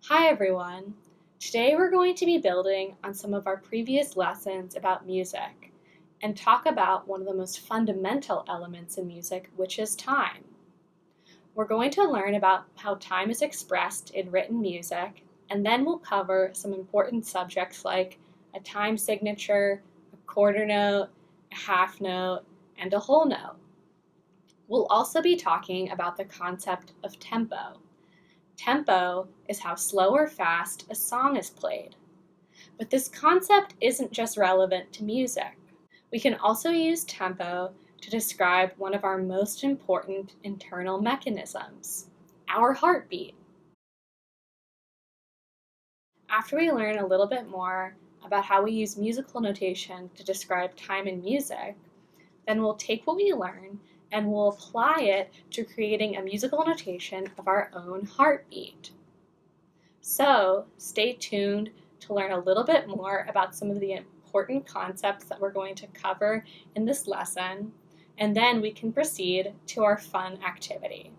Hi everyone! Today we're going to be building on some of our previous lessons about music and talk about one of the most fundamental elements in music, which is time. We're going to learn about how time is expressed in written music, and then we'll cover some important subjects like a time signature, a quarter note, a half note, and a whole note. We'll also be talking about the concept of tempo. Tempo is how slow or fast a song is played. But this concept isn't just relevant to music. We can also use tempo to describe one of our most important internal mechanisms, our heartbeat. After we learn a little bit more about how we use musical notation to describe time in music, then we'll take what we learn and we'll apply it to creating a musical notation of our own heartbeat. So stay tuned to learn a little bit more about some of the important concepts that we're going to cover in this lesson, and then we can proceed to our fun activity.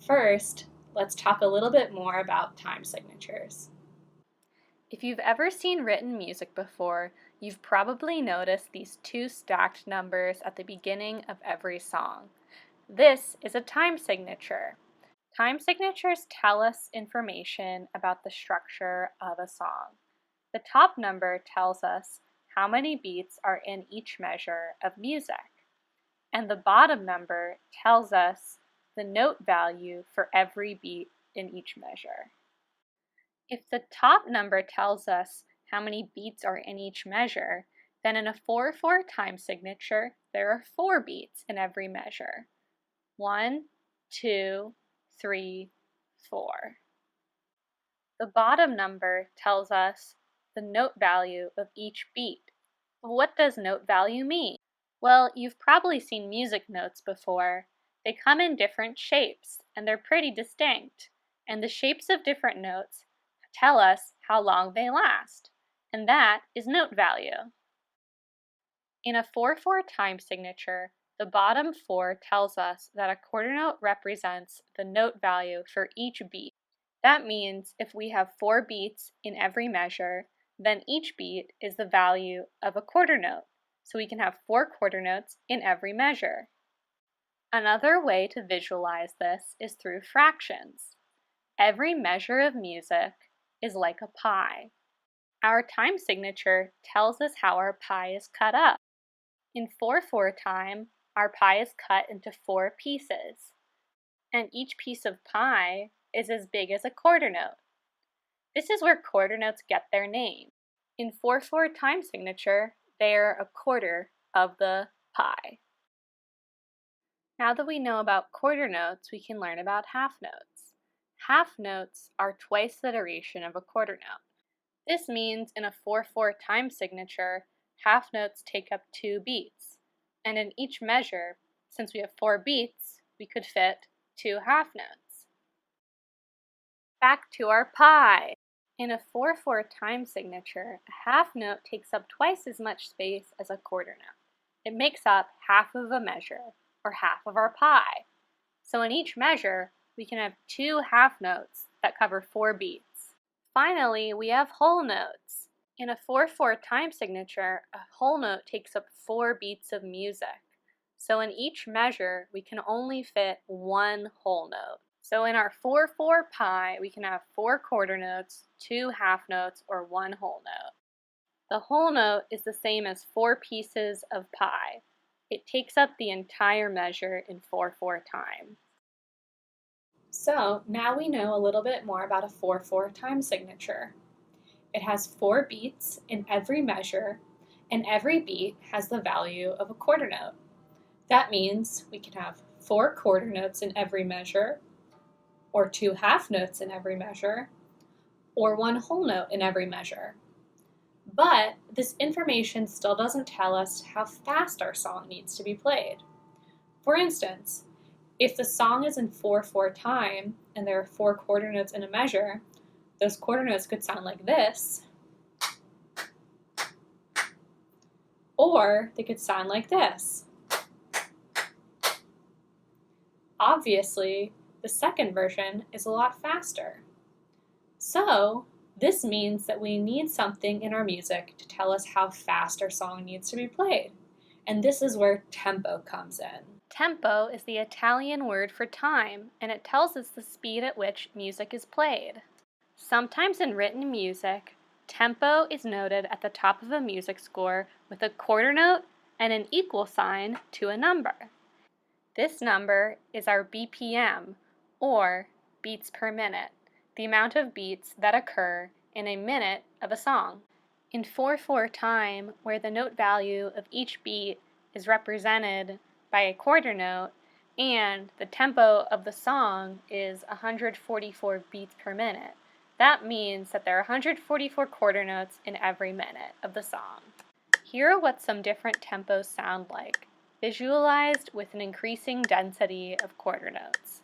First, let's talk a little bit more about time signatures. If you've ever seen written music before, you've probably noticed these two stacked numbers at the beginning of every song. This is a time signature. Time signatures tell us information about the structure of a song. The top number tells us how many beats are in each measure of music, and the bottom number tells us the note value for every beat in each measure. If the top number tells us how many beats are in each measure, then in a 4/4 time signature, there are 4 beats in every measure. 1, 2, 3, 4. The bottom number tells us the note value of each beat. What does note value mean? Well, you've probably seen music notes before. They come in different shapes, and they're pretty distinct. And the shapes of different notes tell us how long they last, and that is note value. In a 4/4 time signature, the bottom 4 tells us that a quarter note represents the note value for each beat. That means if we have 4 beats in every measure, then each beat is the value of a quarter note, so we can have 4 quarter notes in every measure. Another way to visualize this is through fractions. Every measure of music is like a pie. Our time signature tells us how our pie is cut up. In 4/4 time, our pie is cut into 4 pieces, and each piece of pie is as big as a quarter note. This is where quarter notes get their name. In 4/4 time signature, they are a quarter of the pie. Now that we know about quarter notes, we can learn about half notes. Half notes are twice the duration of a quarter note. This means in a 4/4 time signature, half notes take up 2 beats, and in each measure, since we have 4 beats, we could fit 2 half notes. Back to our pie. In a 4/4 time signature, a half note takes up twice as much space as a quarter note. It makes up half of a measure, or half of our pie. So in each measure, we can have 2 half notes that cover 4 beats. Finally, we have whole notes. In a 4/4 time signature, a whole note takes up 4 beats of music. So in each measure, we can only fit 1 whole note. So in our 4/4 pie, we can have 4 quarter notes, 2 half notes, or 1 whole note. The whole note is the same as 4 pieces of pie. It takes up the entire measure in 4/4 time. So now we know a little bit more about a 4/4 time signature. It has 4 beats in every measure, and every beat has the value of a quarter note. That means we can have 4 quarter notes in every measure, or 2 half notes in every measure, or 1 whole note in every measure. But this information still doesn't tell us how fast our song needs to be played. For instance, if the song is in 4/4 time and there are 4 quarter notes in a measure, those quarter notes could sound like this, or they could sound like this. Obviously, the second version is a lot faster. So this means that we need something in our music to tell us how fast our song needs to be played. And this is where tempo comes in. Tempo is the Italian word for time, and it tells us the speed at which music is played. Sometimes in written music, tempo is noted at the top of a music score with a quarter note and an equal sign to a number. This number is our BPM, or beats per minute, the amount of beats that occur in a minute of a song. In 4/4 time, where the note value of each beat is represented by a quarter note, and the tempo of the song is 144 beats per minute, that means that there are 144 quarter notes in every minute of the song. Here are what some different tempos sound like, visualized with an increasing density of quarter notes.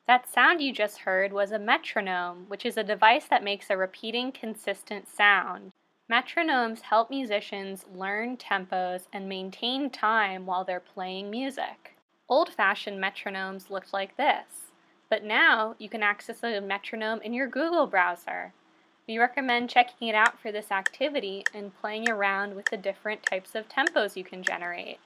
That sound you just heard was a metronome, which is a device that makes a repeating, consistent sound. Metronomes help musicians learn tempos and maintain time while they're playing music. Old-fashioned metronomes looked like this, but now you can access a metronome in your Google browser. We recommend checking it out for this activity and playing around with the different types of tempos you can generate.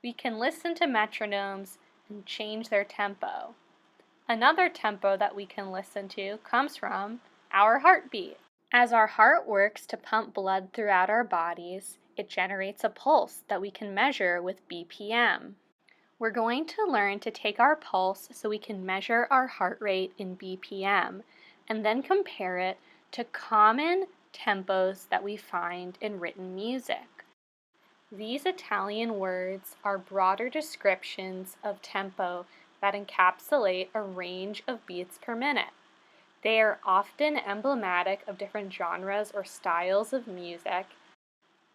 We can listen to metronomes and change their tempo. Another tempo that we can listen to comes from our heartbeat. As our heart works to pump blood throughout our bodies, it generates a pulse that we can measure with BPM. We're going to learn to take our pulse so we can measure our heart rate in BPM and then compare it to common tempos that we find in written music. These Italian words are broader descriptions of tempo that encapsulate a range of beats per minute. They are often emblematic of different genres or styles of music,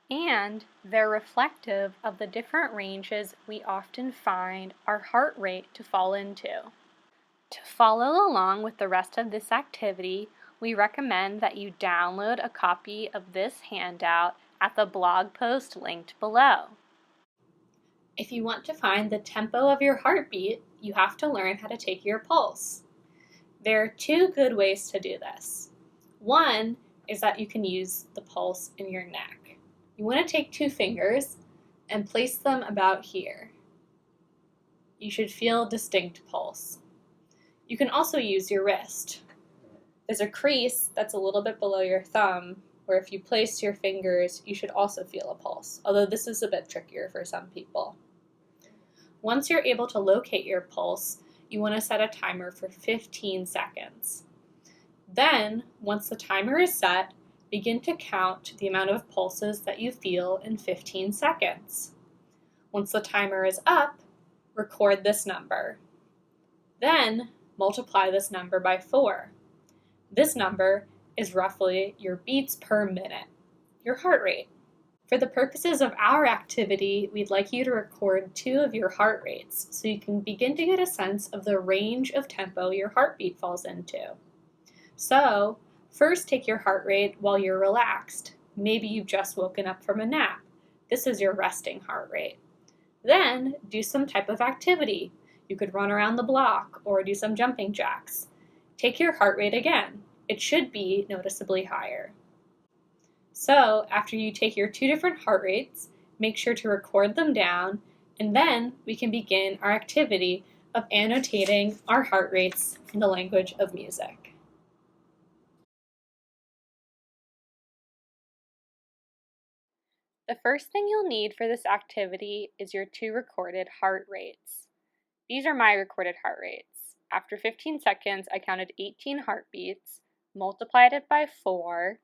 and they're reflective of the different ranges we often find our heart rate to fall into. To follow along with the rest of this activity, we recommend that you download a copy of this handout at the blog post linked below. If you want to find the tempo of your heartbeat, you have to learn how to take your pulse. There are two good ways to do this. One is that you can use the pulse in your neck. You want to take 2 fingers and place them about here. You should feel distinct pulse. You can also use your wrist. There's a crease that's a little bit below your thumb where if you place your fingers, you should also feel a pulse, although this is a bit trickier for some people. Once you're able to locate your pulse, you want to set a timer for 15 seconds. Then, once the timer is set, begin to count the amount of pulses that you feel in 15 seconds. Once the timer is up, record this number. Then, multiply this number by 4. This number is roughly your beats per minute, your heart rate. For the purposes of our activity, we'd like you to record 2 of your heart rates so you can begin to get a sense of the range of tempo your heartbeat falls into. So, first take your heart rate while you're relaxed. Maybe you've just woken up from a nap. This is your resting heart rate. Then, do some type of activity. You could run around the block or do some jumping jacks. Take your heart rate again. It should be noticeably higher. So, after you take your 2 different heart rates, make sure to record them down, and then we can begin our activity of annotating our heart rates in the language of music. The first thing you'll need for this activity is your 2 recorded heart rates. These are my recorded heart rates. After 15 seconds, I counted 18 heartbeats, multiplied it by 4,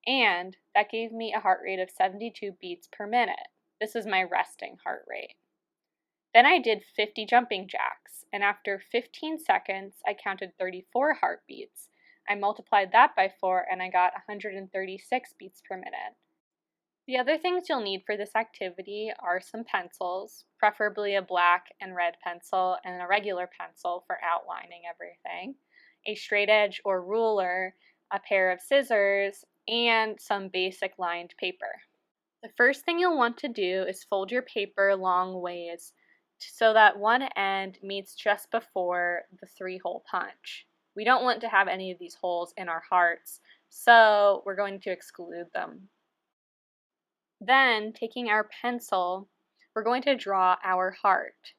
and that gave me a heart rate of 72 beats per minute. This is my resting heart rate. Then I did 50 jumping jacks, and after 15 seconds, I counted 34 heartbeats. I multiplied that by 4, and I got 136 beats per minute. The other things you'll need for this activity are some pencils, preferably a black and red pencil and a regular pencil for outlining everything, a straight edge or ruler, a pair of scissors, and some basic lined paper. The first thing you'll want to do is fold your paper long ways so that one end meets just before the 3-hole punch. We don't want to have any of these holes in our hearts, so we're going to exclude them. Then, taking our pencil, we're going to draw our heart.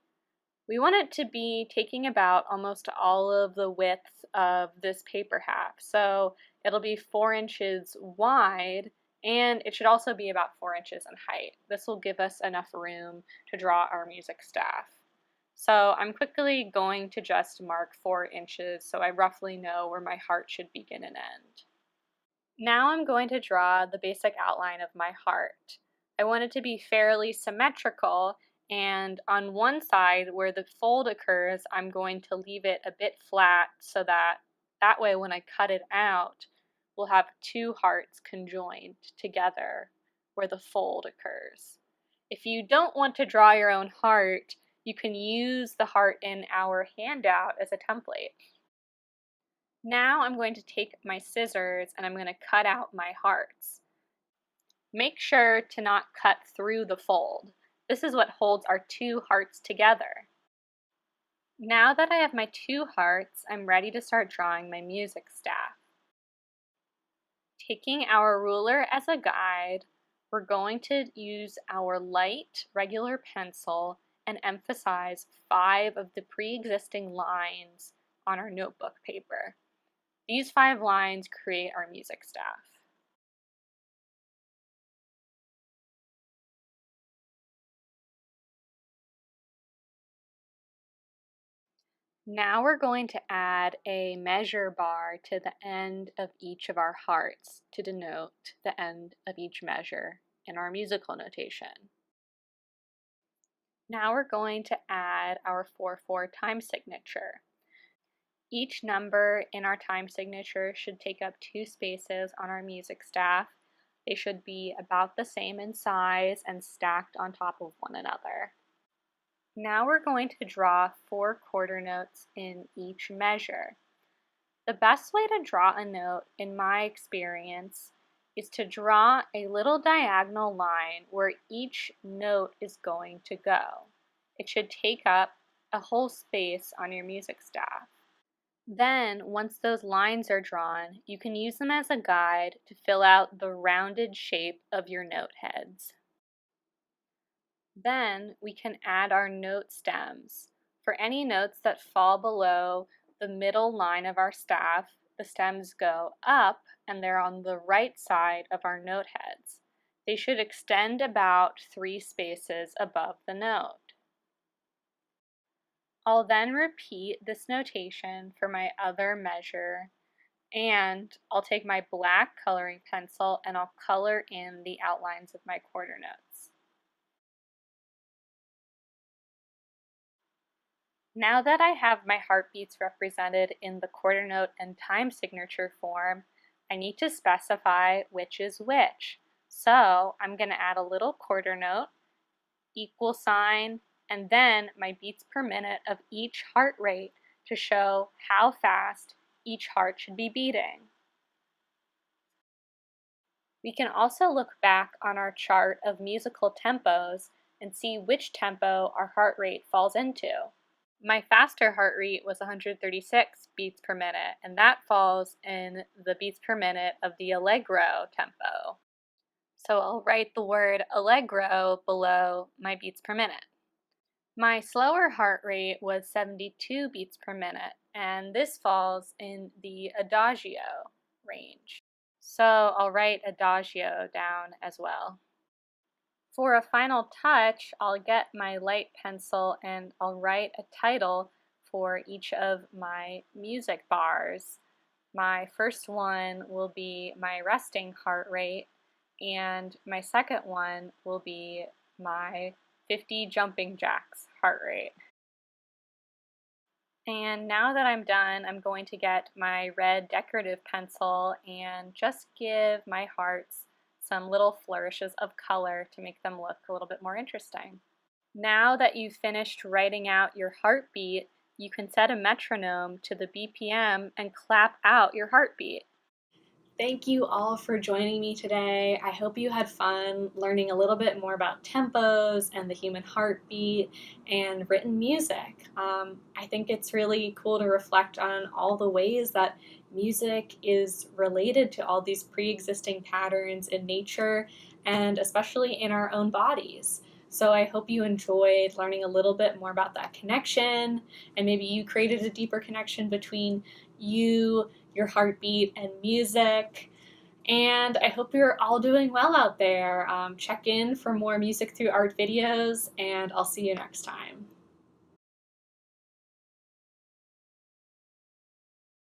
We want it to be taking about almost all of the width of this paper half. So it'll be 4 inches wide, and it should also be about 4 inches in height. This will give us enough room to draw our music staff. So I'm quickly going to just mark 4 inches so I roughly know where my heart should begin and end. Now I'm going to draw the basic outline of my heart. I want it to be fairly symmetrical, and on one side where the fold occurs, I'm going to leave it a bit flat so that way when I cut it out, we'll have 2 hearts conjoined together where the fold occurs. If you don't want to draw your own heart, you can use the heart in our handout as a template. Now I'm going to take my scissors and I'm going to cut out my hearts. Make sure to not cut through the fold. This is what holds our 2 hearts together. Now that I have my 2 hearts, I'm ready to start drawing my music staff. Taking our ruler as a guide, we're going to use our light regular pencil and emphasize 5 of the pre-existing lines on our notebook paper. These 5 lines create our music staff. Now we're going to add a measure bar to the end of each of our hearts to denote the end of each measure in our musical notation. Now we're going to add our 4/4 time signature. Each number in our time signature should take up 2 spaces on our music staff. They should be about the same in size and stacked on top of one another. Now we're going to draw 4 quarter notes in each measure. The best way to draw a note, in my experience, is to draw a little diagonal line where each note is going to go. It should take up a whole space on your music staff. Then, once those lines are drawn, you can use them as a guide to fill out the rounded shape of your note heads. Then we can add our note stems. For any notes that fall below the middle line of our staff, the stems go up and they're on the right side of our note heads. They should extend about 3 spaces above the note. I'll then repeat this notation for my other measure, and I'll take my black coloring pencil and I'll color in the outlines of my quarter notes. Now that I have my heartbeats represented in the quarter note and time signature form, I need to specify which is which. So I'm going to add a little quarter note, equal sign, and then my beats per minute of each heart rate to show how fast each heart should be beating. We can also look back on our chart of musical tempos and see which tempo our heart rate falls into. My faster heart rate was 136 beats per minute, and that falls in the beats per minute of the allegro tempo. So I'll write the word allegro below my beats per minute. My slower heart rate was 72 beats per minute, and this falls in the adagio range. So I'll write adagio down as well. For a final touch, I'll get my light pencil and I'll write a title for each of my music bars. My first one will be my resting heart rate, and my second one will be my 50 jumping jacks heart rate. And now that I'm done, I'm going to get my red decorative pencil and just give my hearts some little flourishes of color to make them look a little bit more interesting. Now that you've finished writing out your heartbeat, you can set a metronome to the BPM and clap out your heartbeat. Thank you all for joining me today. I hope you had fun learning a little bit more about tempos and the human heartbeat and written music. I think it's really cool to reflect on all the ways that music is related to all these pre-existing patterns in nature and especially in our own bodies. So I hope you enjoyed learning a little bit more about that connection, and maybe you created a deeper connection between you, your heartbeat, and music. And I hope you're all doing well out there. Check in for more Music Through Art videos, and I'll see you next time.